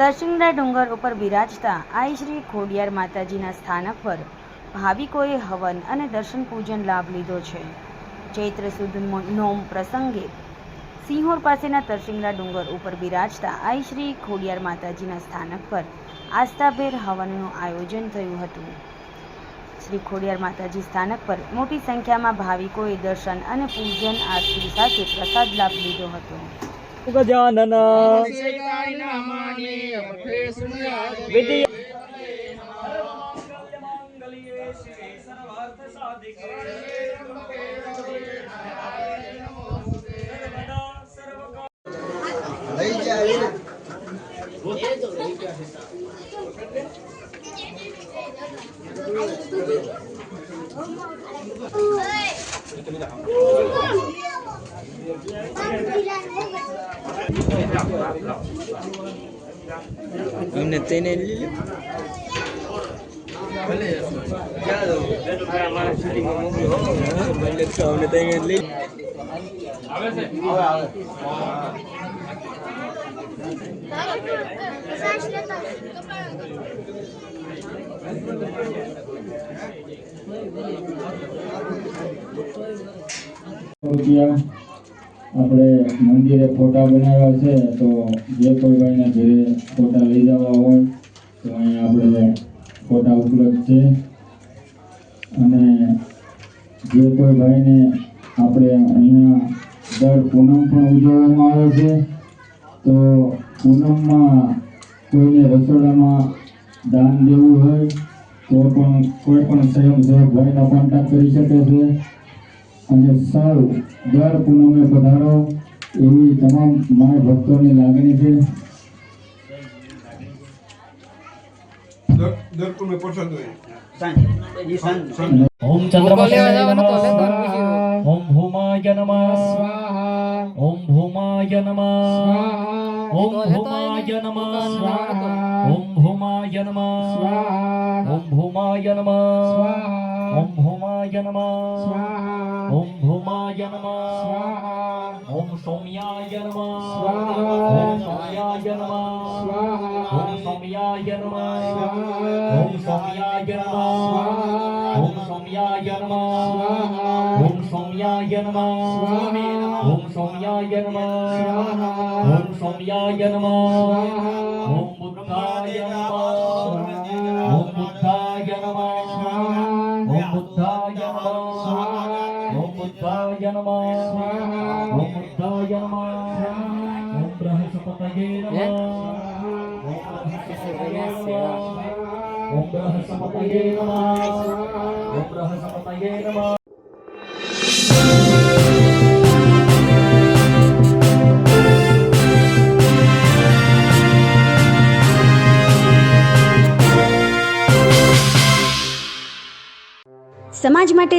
તરસિંગડા ડુંગર ઉપર બિરાજતા આઈ શ્રી ખોડિયાર માતાજીના સ્થાનક પર ભાવિકોએ હવન અને દર્શન પૂજન લાભ લીધો છે। ચૈત્ર સુદ નોમ પ્રસંગે સિંહોર પાસેના તરસિંગડા ડુંગર ઉપર બિરાજતા આઈ શ્રી ખોડિયાર માતાજીના સ્થાનક પર આસ્થાભેર હવનનું આયોજન થયું હતું। શ્રી ખોડિયાર માતાજી સ્થાનક પર મોટી સંખ્યામાં ભાવિકોએ દર્શન અને પૂજન આરતી સાથે પ્રસાદ લાભ લીધો હતો। ગજાનન हमने तेने ले लिया भले क्या हमारा शूटिंग में मूवी हो भले तो हमने तेने ले आवे से आवे આપણે મંદિરે ફોટા બનાવ્યા છે, તો જે કોઈ ભાઈને ઘરે ફોટા લઈ જવા હોય તો અહીંયા આપણે ફોટા ઉપલબ્ધ છે। અને જે કોઈ ભાઈને આપણે અહીંયા દર પૂનમ પણ ઉજવવામાં આવે છે, તો પૂનમમાં કોઈને રસોડામાં દાન દેવું હોય તો પણ કોઈ પણ સ્વયંસેવક ભાઈનો કોન્ટેક્ટ કરી શકે છે। અને સૌ દર પૂનમે પધારો એવી તમામ માય ભક્તોની લાગણી છે। ओम चंद्रमसे नमः ओम भूमाय नमः ओम भूमाय नमः ओम भूमाय नमः ओम भूमाय नमः ओम भूमाय नमः ओम भूमाय नमः ओम भूमाय नमः ओम सौम्याय नमः ओम सौम्याय नमः ओम सौम्याय नमः ओम सौम्याय नमः ओम सौम्याय नमः ओम सौम्याय नमः ओम सौम्याय नमः ओम सौम्याय नमः ओम बुद्धाय नमः ओम बुद्धाय नमः ओम बुद्धाय नमः ओम बुद्धाय नमः ओम बुद्धाय नमः ओम बृहस्पतये नमः ओम बृहस्पतये नमः ओम बृहस्पतये नमः। સમાજ માટે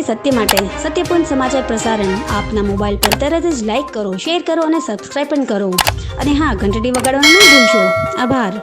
સત્યપૂર્ણ સમાચાર પ્રસારણ આપના મોબાઈલ પર તરત જ લાઈક કરો, શેર કરો અને સબસ્ક્રાઈબ પણ કરો। અને હા, ઘંટડી વગાડવાનું ન ભૂલશો। આભાર।